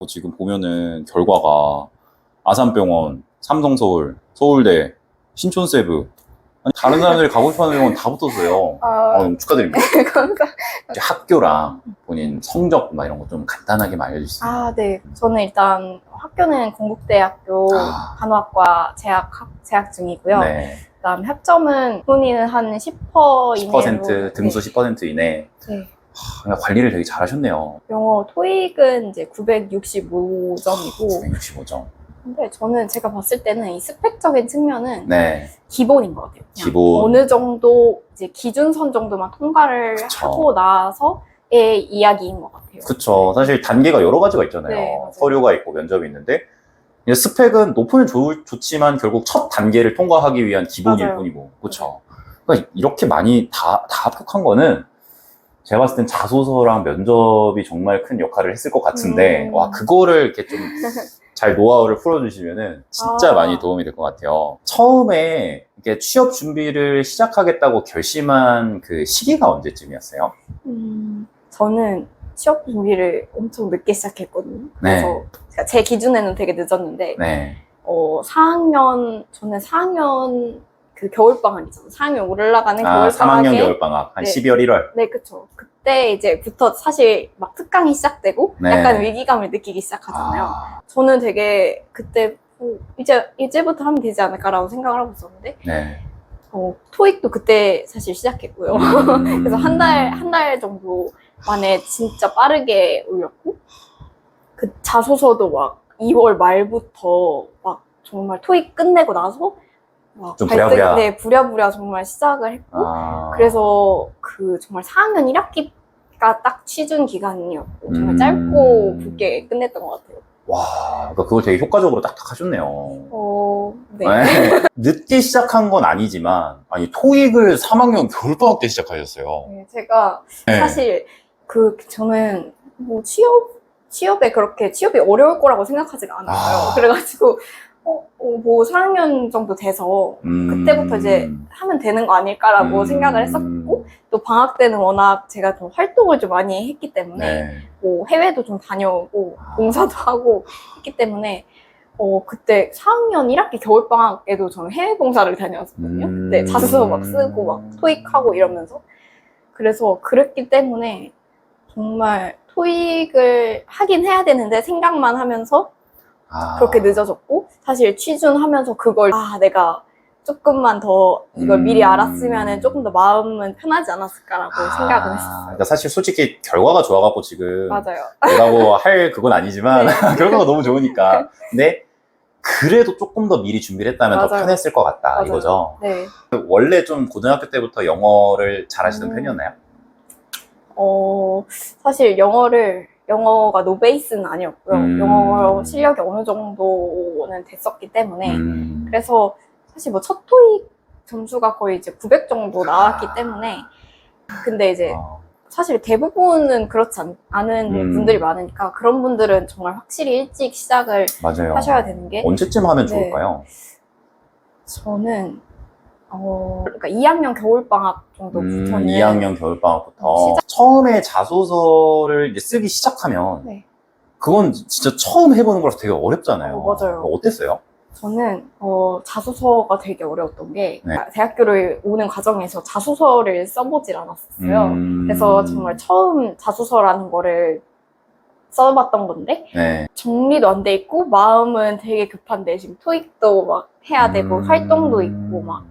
지금 보면은 결과가 아산병원, 삼성서울, 서울대, 신촌세부, 아니, 다른 사람들이 가고 싶어하는 병원 다 붙었어요. 축하드립니다. 감사합니다. 이제 학교랑 본인 성적 막 이런 거 좀 간단하게 알려줄 수 있어요? 네. 저는 일단 학교는 건국대학교 간호학과 재학 중이고요. 네. 그다음 학점은 본인은 한 10% 이내로 10% 등수 10% 이내. 네. 그냥 관리를 되게 잘하셨네요. 영어 토익은 이제 965점이고 965점. 근데 저는 제가 봤을 때는 이 스펙적인 측면은 네. 기본인 것 같아요. 기본. 어느 정도 이제 기준선 정도만 통과를 그쵸. 하고 나서의 이야기인 것 같아요. 그쵸. 사실 단계가 여러 가지가 있잖아요. 네, 맞아요. 서류가 있고 면접이 있는데 이제 스펙은 높으면 좋지만 결국 첫 단계를 통과하기 위한 기본일 맞아요. 뿐이고. 그쵸. 그러니까 이렇게 많이 다 합격한 거는 제가 봤을 땐 자소서랑 면접이 정말 큰 역할을 했을 것 같은데, 와, 그거를 이렇게 좀 잘 노하우를 풀어주시면은 진짜 많이 도움이 될 것 같아요. 처음에 이렇게 취업 준비를 시작하겠다고 결심한 그 시기가 언제쯤이었어요? 저는 취업 준비를 엄청 늦게 시작했거든요. 네. 그래서 제 기준에는 되게 늦었는데, 네. 4학년 그 겨울방학이죠. 4학년 올라가는 겨울방학에 3학년 겨울방학. 한 네. 12월, 1월. 네, 그쵸. 그때 이제부터 사실 막 특강이 시작되고 네. 약간 위기감을 느끼기 시작하잖아요. 저는 되게 그때 이제부터 하면 되지 않을까라고 생각을 하고 있었는데, 네. 토익도 그때 사실 시작했고요. 그래서 한 달 정도 만에 진짜 빠르게 올렸고, 그 자소서도 막 2월 말부터 막 정말 토익 끝내고 나서 막 좀 부랴부랴. 네, 부랴부랴 정말 시작을 했고, 그래서 그 정말 4학년 1학기가 딱 취준 기간이었고, 정말 짧고 굵게 끝냈던 것 같아요. 와, 그러니까 그걸 되게 효과적으로 딱딱 하셨네요. 네. 네. 늦게 시작한 건 아니지만, 아니, 토익을 3학년 겨울방학 때 시작하셨어요. 네, 제가 네. 사실 저는 뭐 취업이 어려울 거라고 생각하지가 않았어요. 그래가지고, 뭐 4학년 정도 돼서 그때부터 이제 하면 되는 거 아닐까라고 생각을 했었고, 또 방학 때는 워낙 제가 좀 활동을 좀 많이 했기 때문에, 네. 뭐 해외도 좀 다녀오고, 봉사도 하고 했기 때문에, 그때 4학년 1학기 겨울방학에도 저는 해외 봉사를 다녀왔거든요. 네, 자소서 막 쓰고 막 토익하고 이러면서. 그래서 그랬기 때문에 정말 토익을 하긴 해야 되는데 생각만 하면서 그렇게 늦어졌고, 사실 취준하면서 그걸 내가 조금만 더 이걸 미리 알았으면 조금 더 마음은 편하지 않았을까라고 생각은 했었어요. 그러니까 사실 솔직히 결과가 좋아갖고 지금 맞아요. 내가 뭐 할 그건 아니지만 네. 결과가 너무 좋으니까. 근데 그래도 조금 더 미리 준비를 했다면 더 맞아요. 편했을 것 같다. 맞아요. 이거죠. 네. 원래 좀 고등학교 때부터 영어를 잘하시던 편이었나요? 사실 영어가 노베이스는 아니었고요. 영어 실력이 어느 정도는 됐었기 때문에 그래서 사실 뭐 첫 토익 점수가 거의 이제 900 정도 나왔기 때문에, 근데 이제 사실 대부분은 그렇지 않은 분들이 많으니까 그런 분들은 정말 확실히 일찍 시작을 맞아요. 하셔야 되는 게, 언제쯤 하면 네. 좋을까요? 저는 그러니까 2학년 겨울방학 정도부터는 2학년 겨울방학부터 처음에 자소서를 이제 쓰기 시작하면 네. 그건 진짜 처음 해보는 거라서 되게 어렵잖아요. 맞아요. 어땠어요? 저는 자소서가 되게 어려웠던 게, 네. 대학교를 오는 과정에서 자소서를 써보질 않았어요. 그래서 정말 처음 자소서라는 거를 써봤던 건데, 네. 정리도 안 돼 있고 마음은 되게 급한데 지금 토익도 막 해야 되고 활동도 있고 막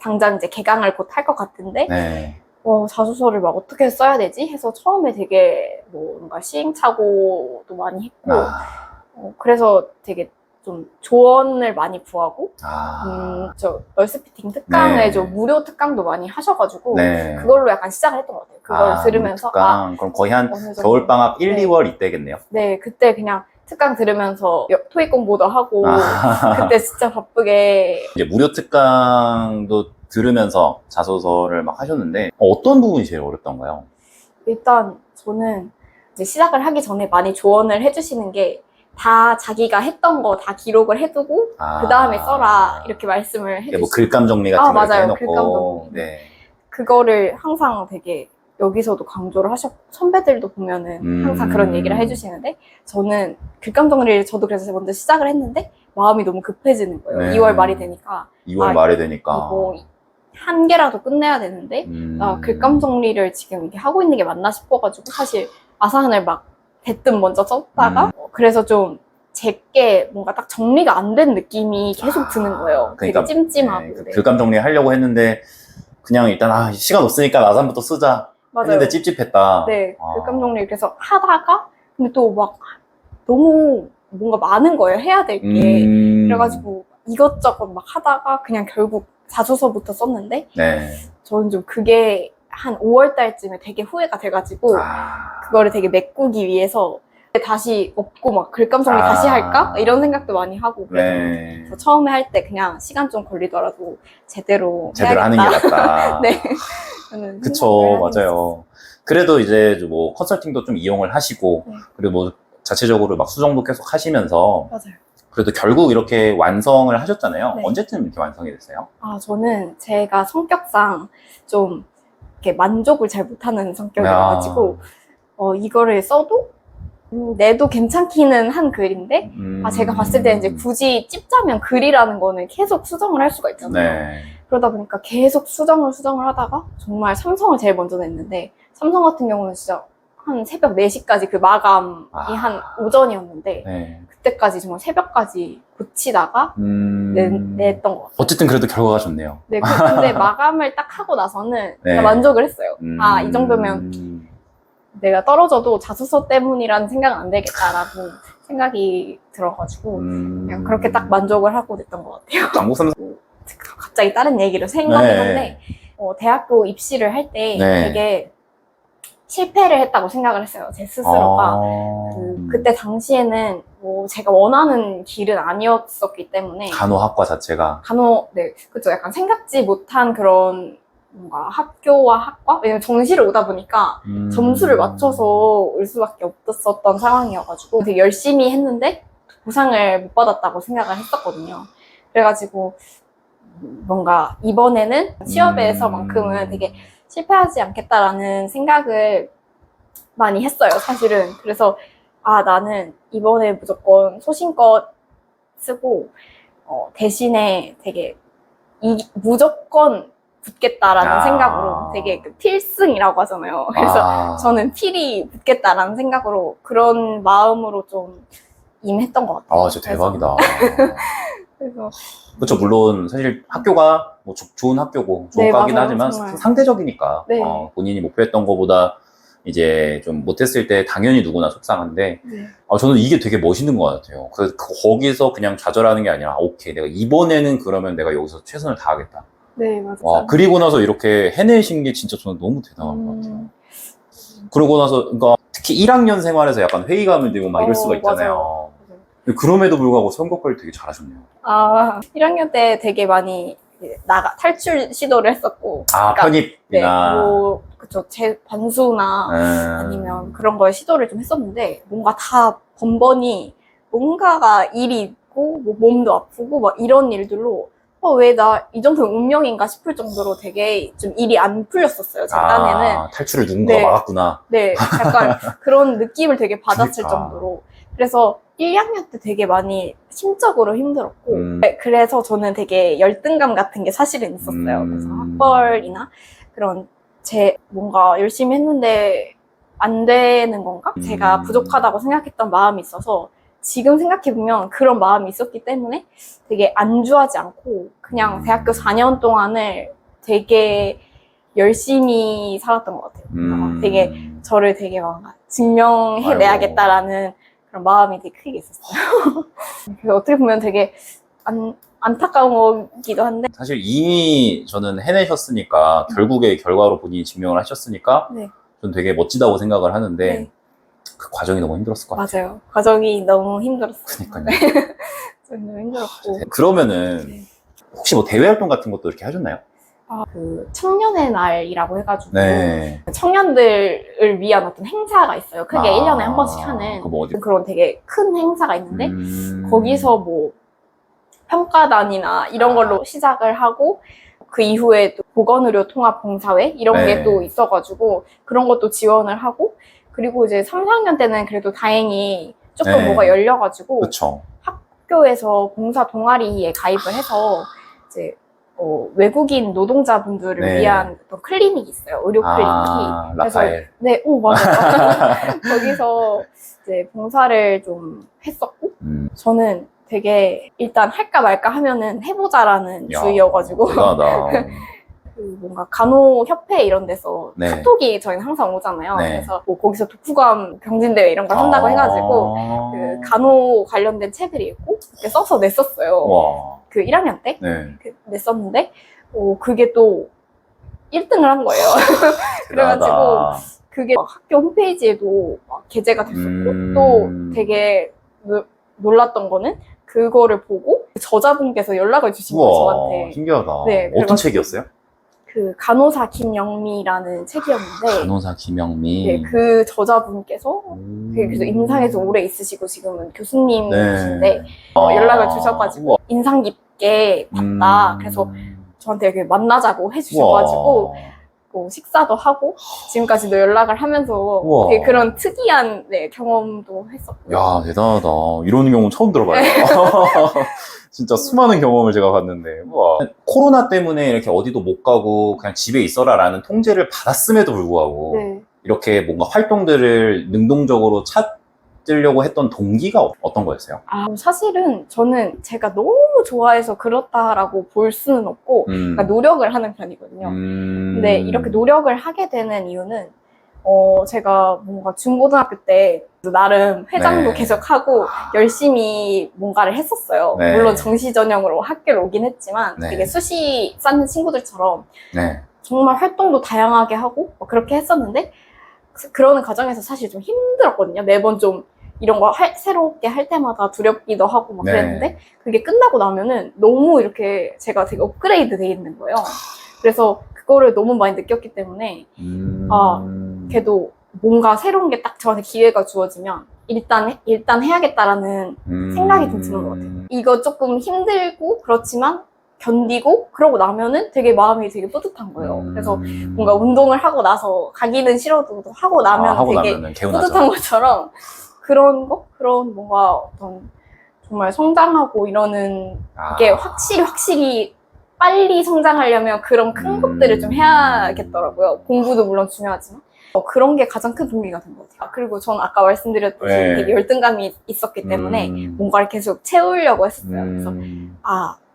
당장 이제 개강을 곧 할 것 같은데, 네. 자소서를 막 어떻게 써야 되지? 해서 처음에 되게 뭔가 시행착오도 많이 했고, 그래서 되게 좀 조언을 많이 구하고, 저 널스피팅 특강을 네. 좀 무료 특강도 많이 하셔가지고, 네. 그걸로 약간 시작을 했던 것 같아요. 그걸 들으면서. 그럼 거의 한 겨울방학 1, 네. 2월 이때겠네요. 네, 그때 그냥 특강 들으면서 토익 공부도 하고, 그때 진짜 바쁘게. 이제 무료 특강도 들으면서 자소서를 막 하셨는데, 어떤 부분이 제일 어렵던가요? 일단 저는 이제 시작을 하기 전에 많이 조언을 해주시는 게, 다 자기가 했던 거 다 기록을 해두고 그 다음에 써라, 이렇게 말씀을 해주시고. 뭐 글감 정리 같은 거 이렇게 맞아요. 해놓고. 글감 정리. 네. 그거를 항상 되게 여기서도 강조를 하셨고, 선배들도 보면은 항상 그런 얘기를 해주시는데, 저는 글감 정리를 저도 그래서 먼저 시작을 했는데 마음이 너무 급해지는 거예요. 네. 2월 말이 되니까 2월 말이 되니까. 이거 한 개라도 끝내야 되는데 나 글감 정리를 지금 이렇게 하고 있는 게 맞나 싶어가지고 사실 아사한을 막 대뜸 먼저 썼다가 그래서 좀 제게 뭔가 딱 정리가 안 된 느낌이 계속 드는 거예요. 그러니까, 되게 찜찜하고. 네, 네. 글감 정리하려고 했는데 그냥 일단 시간 없으니까 나산부터 쓰자 맞아요. 했는데 찝찝했다. 네, 글감 정리 그래서 하다가 근데 또 막 너무 뭔가 많은 거예요. 해야 될 게. 그래가지고 이것저것 막 하다가 그냥 결국 자소서부터 썼는데 네. 저는 좀 그게 한 5월 달쯤에 되게 후회가 돼가지고 그거를 되게 메꾸기 위해서 다시 없고 막 글감 정리 다시 할까? 이런 생각도 많이 하고 그래서 네. 처음에 할 때 그냥 시간 좀 걸리더라도 제대로 하는 게 낫다. 네. 저는 그쵸, 생각을 하고 맞아요. 그래도 이제 뭐 컨설팅도 좀 이용을 하시고, 네. 그리고 뭐 자체적으로 막 수정도 계속 하시면서, 맞아요. 그래도 결국 이렇게 완성을 하셨잖아요. 네. 언제쯤 이렇게 완성이 됐어요? 저는 제가 성격상 좀 이렇게 만족을 잘 못하는 성격이어가지고 이거를 써도 내도 괜찮기는 한 글인데 제가 봤을 때 이제 굳이 찝자면 글이라는 거는 계속 수정을 할 수가 있잖아요. 네. 그러다 보니까 계속 수정을 하다가 정말 삼성을 제일 먼저 냈는데 삼성 같은 경우는 진짜 한 새벽 4시까지 그 마감이 한 오전이었는데 네. 그때까지 정말 새벽까지 고치다가 냈던 것 같아요. 어쨌든 그래도 결과가 좋네요. 네, 근데 마감을 딱 하고 나서는 네. 만족을 했어요. 이 정도면 내가 떨어져도 자소서 때문이라는 생각은 안 되겠다라고 생각이 들어가지고 그냥 그렇게 딱 만족을 하고 냈던 것 같아요. 한국 삼성. 갑자기 다른 얘기로 생각이 네. 한데 대학교 입시를 할 때 네. 되게 실패를 했다고 생각을 했어요. 제 스스로가. 그때 당시에는 뭐 제가 원하는 길은 아니었었기 때문에 간호학과 자체가. 네, 그쵸. 약간 생각지 못한 그런 뭔가 학교와 학과? 왜냐면 정시를 오다 보니까 점수를 맞춰서 올 수밖에 없었던 상황이어가지고 되게 열심히 했는데 보상을 못 받았다고 생각을 했었거든요. 그래가지고 뭔가 이번에는 취업에서만큼은 되게 실패하지 않겠다라는 생각을 많이 했어요, 사실은. 그래서 나는 이번에 무조건 소신껏 쓰고 대신에 되게 무조건 붙겠다라는 생각으로 되게 필승이라고 하잖아요. 그래서 저는 필히 붙겠다라는 생각으로 그런 마음으로 좀 임했던 것 같아요. 진짜 대박이다. 그래서 그렇죠. 물론 사실 학교가 뭐 좋은 학교고 좋은 네, 과긴 맞아요. 하지만 정말. 상대적이니까 네. 본인이 목표했던 것보다 이제 좀 못했을 때 당연히 누구나 속상한데 네. 저는 이게 되게 멋있는 것 같아요. 거기서 그냥 좌절하는 게 아니라 오케이 내가 이번에는 그러면 내가 여기서 최선을 다하겠다. 네, 맞아요. 그리고 나서 이렇게 해내신 게 진짜 저는 너무 대단한 것 같아요. 그러고 나서 그러니까 특히 1학년 생활에서 약간 회의감을 들고 막 이럴 수가 있잖아요. 맞아요. 근데 그럼에도 불구하고 성격관리 되게 잘하셨네요. 1학년 때 되게 많이 탈출 시도를 했었고. 편입이나. 그쵸. 제 반수나 아니면 그런 거에 시도를 좀 했었는데, 뭔가 다 번번이 뭔가가 일이 있고, 뭐 몸도 아프고, 막 이런 일들로, 왜 나 이 정도는 운명인가 싶을 정도로 되게 좀 일이 안 풀렸었어요. 제 딴에는. 탈출을 누군가가 막았구나. 네. 약간 그런 느낌을 되게 받았을 그러니까. 정도로. 그래서 1학년 때 되게 많이 심적으로 힘들었고 그래서 저는 되게 열등감 같은 게 사실은 있었어요. 그래서 학벌이나 그런 뭔가 열심히 했는데 안 되는 건가? 제가 부족하다고 생각했던 마음이 있어서 지금 생각해보면 그런 마음이 있었기 때문에 되게 안주하지 않고 그냥 대학교 4년 동안을 되게 열심히 살았던 것 같아요. 되게 저를 되게 뭔가 증명해내야겠다라는 그런 마음이 되게 크게 있었어요. 그래서 어떻게 보면 되게 안타까운 거기도 한데 사실 이미 저는 해내셨으니까 결국에 결과로 본인이 증명을 하셨으니까 네. 저는 되게 멋지다고 생각을 하는데 네. 그 과정이 너무 힘들었을 것 같아요. 맞아요. 과정이 너무 힘들었어요. 그러니까요. 너무 힘들었고 그러면은 네. 혹시 뭐 대외 활동 같은 것도 이렇게 하셨나요? 그 청년의 날이라고 해가지고 네. 청년들을 위한 어떤 행사가 있어요. 크게 1년에 한 번씩 하는 뭐 그런 되게 큰 행사가 있는데 거기서 뭐 평가단이나 이런 걸로 시작을 하고 그 이후에 또 보건의료 통합봉사회 이런 네. 게 또 있어가지고 그런 것도 지원을 하고 그리고 이제 3, 4학년 때는 그래도 다행히 조금 네. 뭐가 열려가지고 그쵸. 학교에서 봉사 동아리에 가입을 해서 이제 외국인 노동자분들을 네. 위한 어떤 클리닉이 있어요. 의료 클리닉이. 아, 라파엘. 네, 오, 맞아요. 거기서 이제 봉사를 좀 했었고, 저는 되게 일단 할까 말까 하면은 해보자라는 야, 주의여가지고. 대단하다. 그 뭔가 간호협회 이런 데서 네. 카톡이 저희는 항상 오잖아요. 네. 그래서 뭐 거기서 독후감 경진대회 이런 걸 한다고 해가지고 그 간호 관련된 책을 읽고 이렇게 써서 냈었어요. 와. 그 1학년 때 네. 냈었는데 그게 또 1등을 한 거예요. 그래가지고 대단하다. 그게 막 학교 홈페이지에도 막 게재가 됐었고 또 되게 놀랐던 거는 그거를 보고 저자분께서 연락을 주신 거예요, 우와, 저한테. 신기하다. 네, 어떤 그래가지고 책이었어요? 그 간호사 김영미라는 책이었는데 간호사 김영미. 네, 그 저자분께서 그래서 임상에서 오래 있으시고 지금은 교수님이신데 연락을 주셔가지고 우와. 인상 깊게 봤다. 그래서 저한테 이렇게 만나자고 해주셔가지고 식사도 하고 지금까지도 연락을 하면서 우와. 되게 그런 특이한 경험도 했었고요. 야, 대단하다. 이런 경우 처음 들어봐요. 진짜 수많은 경험을 제가 봤는데. 우와. 코로나 때문에 이렇게 어디도 못 가고 그냥 집에 있어라 라는 통제를 받았음에도 불구하고 네. 이렇게 뭔가 활동들을 능동적으로 찾으려고 했던 동기가 어떤 거였어요? 사실은 저는 제가 너무 좋아해서 그렇다라고 볼 수는 없고 그러니까 노력을 하는 편이거든요. 근데 이렇게 노력을 하게 되는 이유는 제가 뭔가 중고등학교 때 나름 회장도 네. 계속 하고 열심히 뭔가를 했었어요. 네. 물론 정시전형으로 학교를 오긴 했지만 네. 되게 수시 쌓는 친구들처럼 네. 정말 활동도 다양하게 하고 그렇게 했었는데 그러는 과정에서 사실 좀 힘들었거든요. 매번 좀 이런 거 새롭게 할 때마다 두렵기도 하고 막 네. 그랬는데 그게 끝나고 나면은 너무 이렇게 제가 되게 업그레이드 돼 있는 거예요. 그래서 그거를 너무 많이 느꼈기 때문에 그래도 뭔가 새로운 게 딱 저한테 기회가 주어지면 일단 해야겠다라는 생각이 좀 드는 것 같아요. 이거 조금 힘들고 그렇지만 견디고 그러고 나면은 되게 마음이 되게 뿌듯한 거예요. 그래서 뭔가 운동을 하고 나서 가기는 싫어도 하고 나면 하고 되게 나면은 개운하죠. 뿌듯한 것처럼 그런 뭔가 어떤 정말 성장하고 이러는 게 확실히 빨리 성장하려면 그런 큰 것들을 좀 해야겠더라고요. 공부도 물론 중요하지만. 그런 게 가장 큰 동기가 된 것 같아요. 그리고 저는 아까 말씀드렸듯이 네. 되게 열등감이 있었기 때문에 뭔가를 계속 채우려고 했었어요. 그래서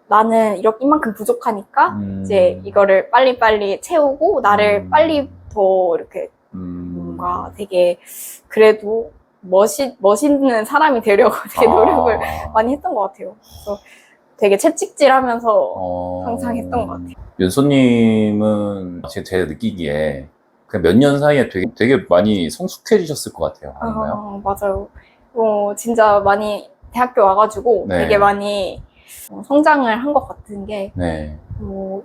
나는 이만큼 부족하니까 이제 이거를 빨리빨리 채우고 나를 빨리 더 이렇게 뭔가 되게 그래도 멋있는 사람이 되려고 되게 노력을 많이 했던 것 같아요. 그래서 되게 채찍질하면서 항상 했던 것 같아요. 윤소님은 제가 느끼기에 그냥 몇 년 사이에 되게 많이 성숙해지셨을 것 같아요. 아닌가요? 맞아요. 진짜 많이 대학교 와가지고 네. 되게 많이 성장을 한 것 같은 게 네.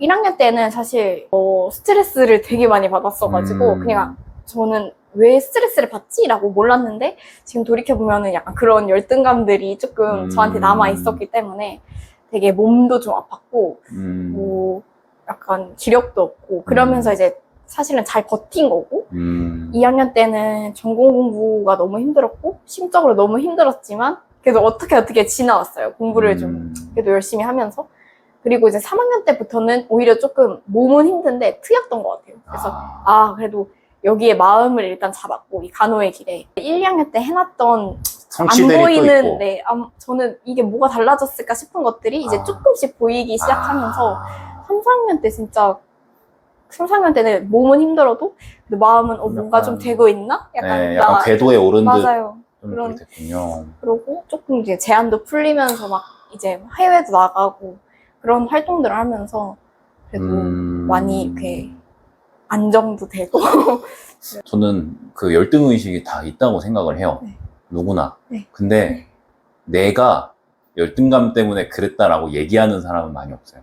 1학년 때는 사실 스트레스를 되게 많이 받았어가지고 그냥 저는 왜 스트레스를 받지? 라고 몰랐는데 지금 돌이켜보면은 약간 그런 열등감들이 조금 저한테 남아 있었기 때문에 되게 몸도 좀 아팠고 약간 기력도 없고 그러면서 이제 사실은 잘 버틴 거고 2학년 때는 전공 공부가 너무 힘들었고 심적으로 너무 힘들었지만 그래도 어떻게 지나왔어요. 공부를 좀 그래도 열심히 하면서. 그리고 이제 3학년 때부터는 오히려 조금 몸은 힘든데 트였던 것 같아요. 그래서 그래도 여기에 마음을 일단 잡았고 이 간호의 길에 1, 2학년 때 해놨던 성취들이 안 보이는 또 있고. 저는 이게 뭐가 달라졌을까 싶은 것들이 이제 조금씩 보이기 시작하면서 3, 4학년 때 진짜 3, 4학년 때는 몸은 힘들어도 마음은 뭔가 좀 되고 있나? 약간 궤도에 오른 듯 맞아요. 그런 됐군요. 그러고 조금 이제 제한도 풀리면서 막 이제 해외도 나가고 그런 활동들을 하면서 그래도 많이 이렇게 안정도 되고 저는 그 열등의식이 다 있다고 생각을 해요. 네. 누구나. 네. 근데 내가 열등감 때문에 그랬다라고 얘기하는 사람은 많이 없어요.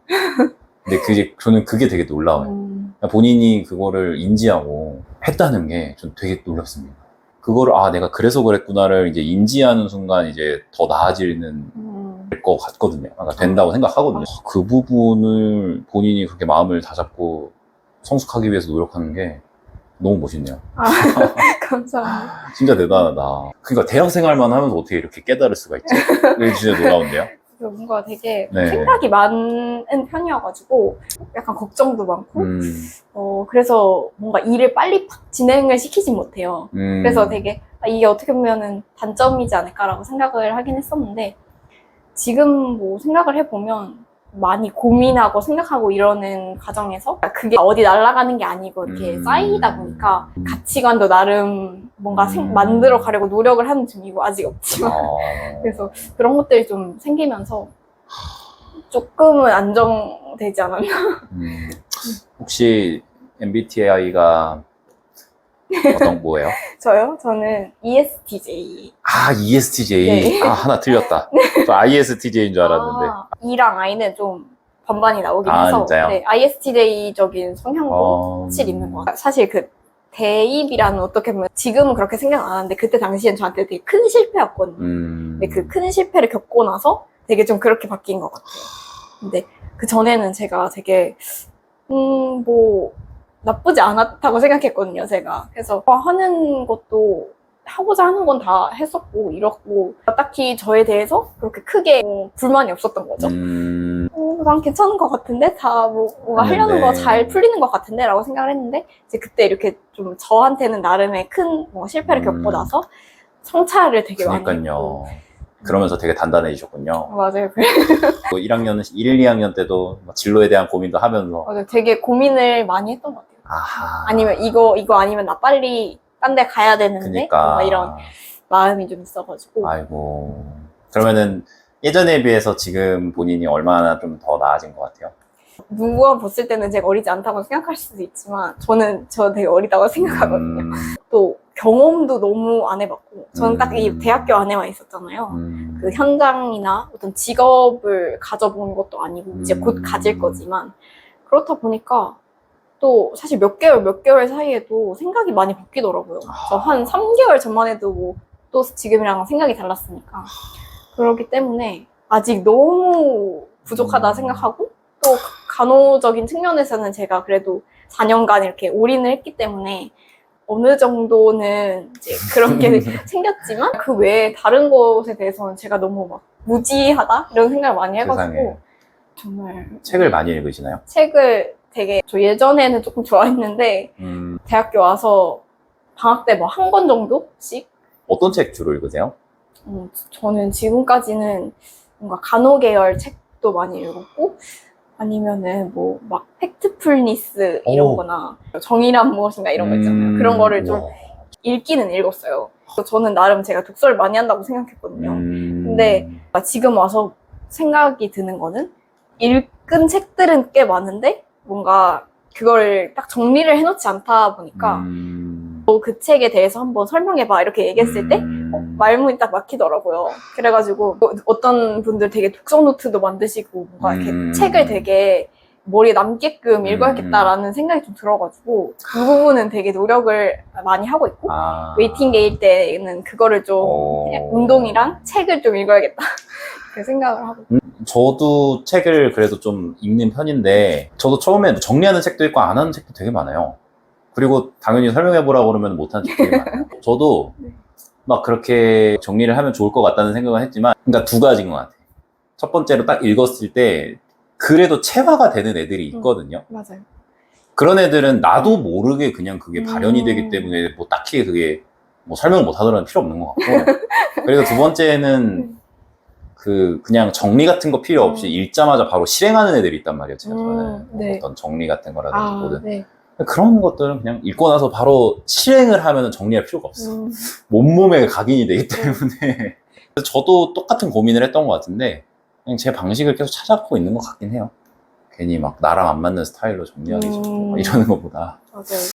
근데 저는 그게 되게 놀라워요. 본인이 그거를 인지하고 했다는 게 전 되게 놀랍습니다. 그거를 내가 그래서 그랬구나를 이제 인지하는 순간 이제 더 나아지는 것 같거든요. 그러니까 된다고 생각하거든요. 그 부분을 본인이 그렇게 마음을 다잡고 성숙하기 위해서 노력하는 게 너무 멋있네요. 감사합니다. 진짜 대단하다. 그러니까 대학 생활만 하면서 어떻게 이렇게 깨달을 수가 있지? 이게 진짜 놀라운데요? 그래서 뭔가 되게 네. 생각이 많은 편이어가지고 약간 걱정도 많고 그래서 뭔가 일을 빨리 팍 진행을 시키지 못해요. 그래서 되게 이게 어떻게 보면은 단점이지 않을까라고 생각을 하긴 했었는데 지금 뭐 생각을 해보면 많이 고민하고 생각하고 이러는 과정에서 그게 어디 날아가는 게 아니고 이렇게 쌓이다 보니까 가치관도 나름 뭔가 만들어 가려고 노력을 하는 중이고 아직 없지만 그래서 그런 것들이 좀 생기면서 조금은 안정되지 않았나. 혹시 MBTI가 어떤 뭐예요? 저요? 저는 ESTJ. 아, ESTJ. 네. 아, 하나 틀렸다. 저 ISTJ인 줄 알았는데. E랑 I는 좀 반반이 나오긴 아, 해서 진짜요? 네, ISTJ적인 성향도 확실히 있는 것 같아요. 사실 그 대입이라는 어떻게 보면 지금은 그렇게 생각 안 하는데 그때 당시엔 저한테 되게 큰 실패였거든요. 근데 그 큰 실패를 겪고 나서 되게 좀 그렇게 바뀐 것 같아요. 근데 그 전에는 제가 되게 뭐 나쁘지 않았다고 생각했거든요, 제가. 그래서 하는 것도 하고자 하는 건 다 했었고 이렇고 딱히 저에 대해서 그렇게 크게 불만이 없었던 거죠. 난 괜찮은 것 같은데 다 뭔가 하려는 거 잘 풀리는 것 같은데 라고 생각을 했는데 이제 그때 이렇게 좀 저한테는 나름의 큰 실패를 겪고 나서 성찰을 되게 많이 했고 그러면서 되게 단단해지셨군요. 맞아요. 1학년, 1, 2학년 때도 진로에 대한 고민도 하면서 맞아요. 되게 고민을 많이 했던 것 같아요. 아하. 아니면 이거 아니면 나 빨리 딴 데 가야 되는데 그러니까. 뭔가 이런 마음이 좀 있어가지고 아이고. 그러면은 예전에 비해서 지금 본인이 얼마나 좀 더 나아진 것 같아요? 누가 봤을 때는 제가 어리지 않다고 생각할 수도 있지만 저 되게 어리다고 생각하거든요. 또 경험도 너무 안 해봤고 저는 딱 이 대학교 안에만 있었잖아요. 그 현장이나 어떤 직업을 가져본 것도 아니고 이제 곧 가질 거지만 그렇다 보니까 또 사실 몇 개월 사이에도 생각이 많이 바뀌더라고요. 저 한 3개월 전만 해도 뭐 또 지금이랑 생각이 달랐으니까 그렇기 때문에 아직 너무 부족하다 생각하고 또 간호적인 측면에서는 제가 그래도 4년간 이렇게 올인을 했기 때문에 어느 정도는 이제 그런 게 생겼지만 그 외에 다른 것에 대해서는 제가 너무 막 무지하다 이런 생각을 많이 해가지고 세상에. 정말 책을 많이 읽으시나요? 책을 되게 저 예전에는 조금 좋아했는데 대학교 와서 방학 때 뭐 한 권 정도씩 어떤 책 주로 읽으세요? 저는 지금까지는 뭔가 간호 계열 책도 많이 읽었고 아니면은 뭐 막 팩트풀니스 이런 거나 정의란 무엇인가 이런 거 있잖아요. 그런 거를 좀 읽기는 읽었어요. 저는 나름 제가 독서를 많이 한다고 생각했거든요. 근데 지금 와서 생각이 드는 거는 읽은 책들은 꽤 많은데 뭔가 그걸 딱 정리를 해놓지 않다 보니까 그 책에 대해서 한번 설명해봐 이렇게 얘기했을 때 말문이 딱 막히더라고요. 그래가지고 어떤 분들 되게 독서 노트도 만드시고 뭔가 이렇게 책을 되게 머리에 남게끔 읽어야겠다라는 생각이 좀 들어가지고 그 부분은 되게 노력을 많이 하고 있고 웨이팅 게일 때는 그거를 좀 운동이랑 책을 좀 읽어야겠다 이렇게 생각을 하고 저도 책을 그래도 좀 읽는 편인데 저도 처음에 정리하는 책도 있고 안 하는 책도 되게 많아요. 그리고 당연히 설명해보라고 그러면 못하는 책도 되게 많아요. 저도 막 그렇게 정리를 하면 좋을 것 같다는 생각은 했지만 그러니까 두 가지인 것 같아요. 첫 번째로 딱 읽었을 때 그래도 체화가 되는 애들이 있거든요. 맞아요. 그런 애들은 나도 모르게 그냥 그게 발현이 되기 때문에 뭐 딱히 그게 뭐 설명을 못 하더라도 필요 없는 것 같고 그리고 두 번째는 그냥 정리 같은 거 필요 없이 읽자마자 바로 실행하는 애들이 있단 말이에요. 저는 어떤 정리 같은 거라든지 뭐든 그런 것들은 그냥 읽고 나서 바로 실행을 하면 정리할 필요가 없어. 몸몸에 각인이 되기 때문에 저도 똑같은 고민을 했던 것 같은데 그냥 제 방식을 계속 찾아가고 있는 것 같긴 해요. 괜히 막 나랑 안 맞는 스타일로 정리하기 싫고 이러는 것보다 맞아요.